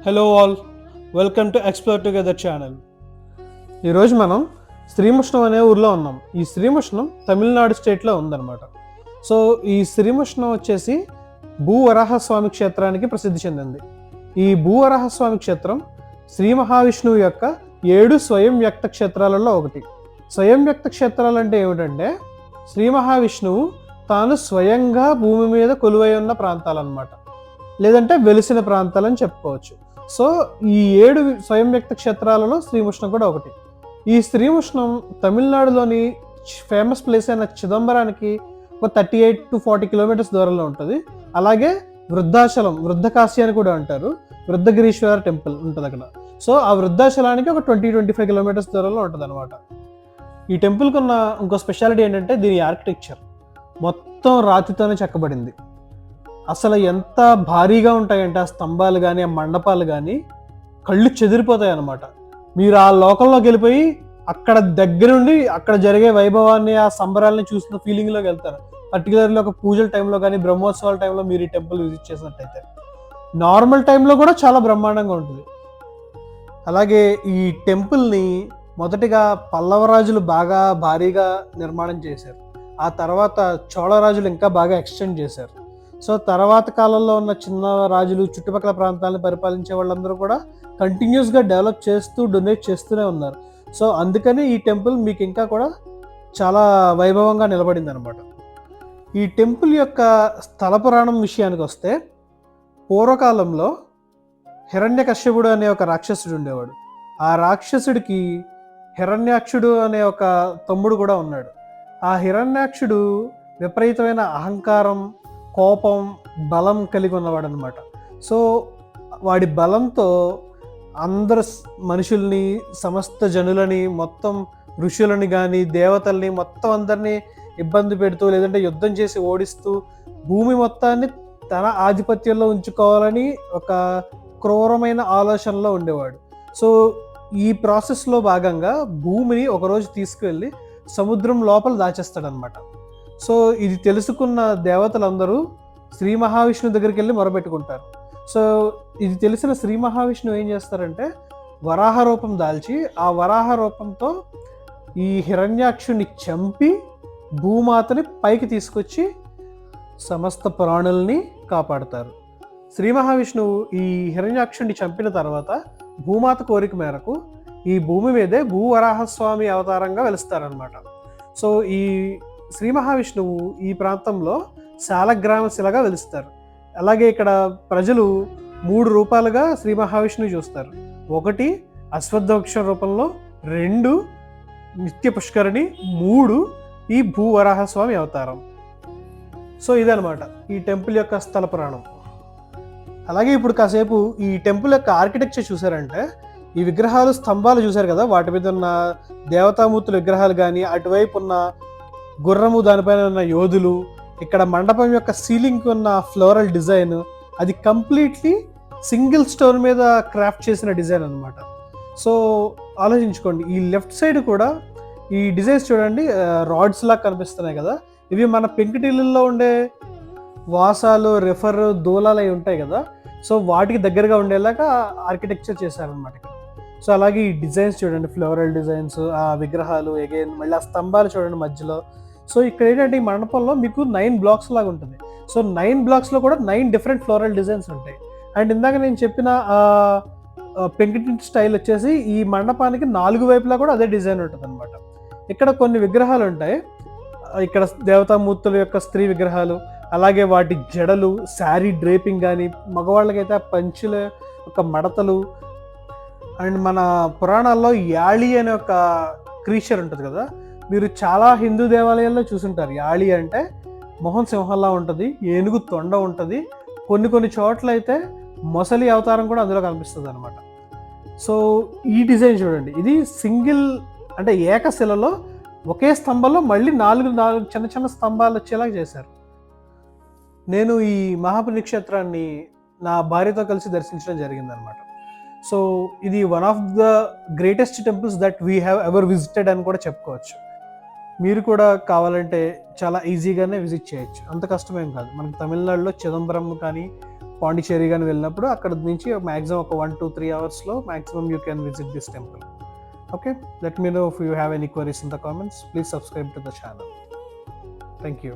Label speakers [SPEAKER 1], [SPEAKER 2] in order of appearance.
[SPEAKER 1] Hello all, welcome to explore together channel. ఈరోజు మనం శ్రీముష్ణం అనే ఊర్లో ఉన్నాం. ఈ శ్రీముష్ణం తమిళనాడు స్టేట్లో ఉందన్నమాట. సో ఈ శ్రీముష్ణం వచ్చేసి భూవరాహస్వామి క్షేత్రానికి ప్రసిద్ధి చెందింది. ఈ భూవరాహస్వామి క్షేత్రం శ్రీ మహావిష్ణువు యొక్క 7 స్వయం వ్యక్త క్షేత్రాలలో ఒకటి. స్వయం వ్యక్త క్షేత్రాలు అంటే ఏమిటంటే శ్రీ మహావిష్ణువు తాను స్వయంగా భూమి మీద కొలువై ఉన్న ప్రాంతాలన్నమాట, లేదంటే వెలిసిన ప్రాంతాలని చెప్పుకోవచ్చు. సో ఈ 7 స్వయం వ్యక్త క్షేత్రాలలో శ్రీముష్ణం కూడా ఒకటి. ఈ శ్రీముష్ణం తమిళనాడులోని ఫేమస్ ప్లేస్ అయిన చిదంబరానికి ఒక 38 to 40 కిలోమీటర్స్ దూరంలో ఉంటుంది. అలాగే వృద్ధాచలం, వృద్ధకాశీ అని కూడా అంటారు, వృద్ధగిరీశ్వర టెంపుల్ ఉంటుంది అక్కడ. సో ఆ వృద్ధాచలానికి ఒక 20-25 కిలోమీటర్స్ దూరంలో ఉంటుంది అనమాట. ఈ టెంపుల్కి ఉన్న ఇంకో స్పెషాలిటీ ఏంటంటే దీని ఆర్కిటెక్చర్ మొత్తం రాతితోనే చెక్కబడింది. అసలు ఎంత భారీగా ఉంటాయంటే ఆ స్తంభాలు కానీ ఆ మండపాలు కానీ కళ్ళు చెదిరిపోతాయి అన్నమాట. మీరు ఆ లోకంలోకి వెళ్ళిపోయి అక్కడ దగ్గరుండి అక్కడ జరిగే వైభవాన్ని ఆ సంబరాలని చూసిన ఫీలింగ్లోకి వెళ్తారు. పర్టికులర్లీ ఒక పూజల టైంలో కానీ బ్రహ్మోత్సవాల టైంలో మీరు ఈ టెంపుల్ విజిట్ చేసినట్టయితే. నార్మల్ టైంలో కూడా చాలా బ్రహ్మాండంగా ఉంటుంది. అలాగే ఈ టెంపుల్ని మొదటిగా పల్లవరాజులు బాగా భారీగా నిర్మాణం చేశారు. ఆ తర్వాత చోళరాజులు ఇంకా బాగా ఎక్స్టెండ్ చేశారు. సో తర్వాత కాలంలో ఉన్న చిన్న రాజులు చుట్టుపక్కల ప్రాంతాలను పరిపాలించే వాళ్ళందరూ కూడా కంటిన్యూస్గా డెవలప్ చేస్తూ డొనేట్ చేస్తూనే ఉన్నారు. సో అందుకని ఈ టెంపుల్ మీకు ఇంకా కూడా చాలా వైభవంగా నిలబడింది అనమాట. ఈ టెంపుల్ యొక్క స్థల పురాణం విషయానికి వస్తే పూర్వకాలంలో హిరణ్యకశ్యపుడు అనే ఒక రాక్షసుడు ఉండేవాడు. ఆ రాక్షసుడికి హిరణ్యాక్షుడు అనే ఒక తమ్ముడు కూడా ఉన్నాడు. ఆ హిరణ్యాక్షుడు విపరీతమైన అహంకారం, కోపం, బలం కలిగి ఉన్నవాడు అనమాట. సో వాడి బలంతో అందరు మనుషుల్ని, సమస్త జనులని, మొత్తం ఋషులని కానీ దేవతల్ని మొత్తం అందరినీ ఇబ్బంది పెడుతూ లేదంటే యుద్ధం చేసి ఓడిస్తూ భూమి మొత్తాన్ని తన ఆధిపత్యంలో ఉంచుకోవాలని ఒక క్రూరమైన ఆలోచనలో ఉండేవాడు. సో ఈ ప్రాసెస్లో భాగంగా భూమిని ఒకరోజు తీసుకువెళ్ళి సముద్రం లోపల దాచేస్తాడనమాట. సో ఇది తెలుసుకున్న దేవతలందరూ శ్రీ మహావిష్ణువు దగ్గరికి వెళ్ళి మొరబెట్టుకుంటారు. సో ఇది తెలిసిన శ్రీ మహావిష్ణువు ఏం చేస్తారంటే వరాహ రూపం దాల్చి ఆ వరాహ రూపంతో ఈ హిరణ్యాక్షుని చంపి భూమాతని పైకి తీసుకొచ్చి సమస్త ప్రాణుల్ని కాపాడతారు. శ్రీ మహావిష్ణువు ఈ హిరణ్యాక్షుని చంపిన తర్వాత భూమాత కోరిక మేరకు ఈ భూమి మీదే భూవరాహస్వామి అవతారంగా వెలుస్తారనమాట. సో ఈ శ్రీ మహావిష్ణువు ఈ ప్రాంతంలో శాలగ్రామ శిలగా వెలుస్తారు. అలాగే ఇక్కడ ప్రజలు 3 రూపాలుగా శ్రీ మహావిష్ణువు చూస్తారు. 1 అశ్వత్థవృక్షం రూపంలో, 2 నిత్య పుష్కరిణి, 3 ఈ భూవరాహస్వామి అవతారం. సో ఇదనమాట ఈ టెంపుల్ యొక్క స్థల పురాణం. అలాగే ఇప్పుడు కాసేపు ఈ టెంపుల్ యొక్క ఆర్కిటెక్చర్ చూసారంటే ఈ విగ్రహాలు, స్తంభాలు చూసారు కదా, వాటి మీద ఉన్న దేవతామూర్తుల విగ్రహాలు కానీ, అటువైపు ఉన్న గుర్రము, దానిపైన ఉన్న యోధులు, ఇక్కడ మండపం యొక్క సీలింగ్ ఉన్న ఫ్లోరల్ డిజైన్, అది కంప్లీట్లీ సింగిల్ స్టోన్ మీద క్రాఫ్ట్ చేసిన డిజైన్ అనమాట. సో ఆలోచించుకోండి, ఈ లెఫ్ట్ సైడ్ కూడా ఈ డిజైన్స్ చూడండి, రాడ్స్ లాగా కనిపిస్తున్నాయి కదా, ఇవి మన పెంకుటిల్లుల్లో ఉండే వాసాలు, రెఫర్, దూలాలు అవి ఉంటాయి కదా, సో వాటికి దగ్గరగా ఉండేలాగా ఆర్కిటెక్చర్ చేశారనమాట ఇక్కడ. సో అలాగే ఈ డిజైన్స్ చూడండి, ఫ్లోరల్ డిజైన్స్, ఆ విగ్రహాలు, అగైన్ మళ్ళీ ఆ స్తంభాలు చూడండి మధ్యలో. సో ఇక్కడ ఏంటంటే ఈ మండపంలో మీకు 9 బ్లాక్స్ లాగా ఉంటుంది. సో 9 బ్లాక్స్లో కూడా 9 డిఫరెంట్ ఫ్లోరల్ డిజైన్స్ ఉంటాయి. అండ్ ఇందాక నేను చెప్పిన పెంకుటింటి స్టైల్ వచ్చేసి ఈ మండపానికి 4 వైపులా కూడా అదే డిజైన్ ఉంటుంది అనమాట. ఇక్కడ కొన్ని విగ్రహాలు ఉంటాయి, ఇక్కడ దేవతామూర్తుల యొక్క స్త్రీ విగ్రహాలు, అలాగే వాటి జడలు, శారీ డ్రేపింగ్ కానీ, మగవాళ్ళకైతే పంచుల యొక్క మడతలు. అండ్ మన పురాణాల్లో యాళి అనే ఒక క్రీచర్ ఉంటుంది కదా, మీరు చాలా హిందూ దేవాలయాల్లో చూసుంటారు. యాళి అంటే మొహం సింహంలా ఉంటుంది, ఏనుగు తొండ ఉంటుంది, కొన్ని చోట్ల అయితే మొసలి అవతారం కూడా అందులో కనిపిస్తుంది అనమాట. సో ఈ డిజైన్ చూడండి, ఇది సింగిల్ అంటే ఏకశిలలో ఒకే స్తంభంలో మళ్ళీ 4 చిన్న చిన్న స్తంభాలు వచ్చేలాగా చేశారు. నేను ఈ మహాపుణ్యక్షేత్రాన్ని నా భార్యతో కలిసి దర్శించడం జరిగిందనమాట. సో ఇది one of the greatest temples that we have ever visited అని కూడా చెప్పుకోవచ్చు. మీరు కూడా కావాలంటే చాలా ఈజీగానే విజిట్ చేయొచ్చు, అంత కష్టమేం కాదు. మనకి తమిళనాడులో చిదంబరం కానీ, పాండిచేరి కానీ వెళ్ళినప్పుడు అక్కడ నుంచి మ్యాక్సిమం ఒక 1 to 3 అవర్స్లో maximum you can visit this temple. Okay, let me know if you have any queries in the comments. Please subscribe to the channel. Thank you.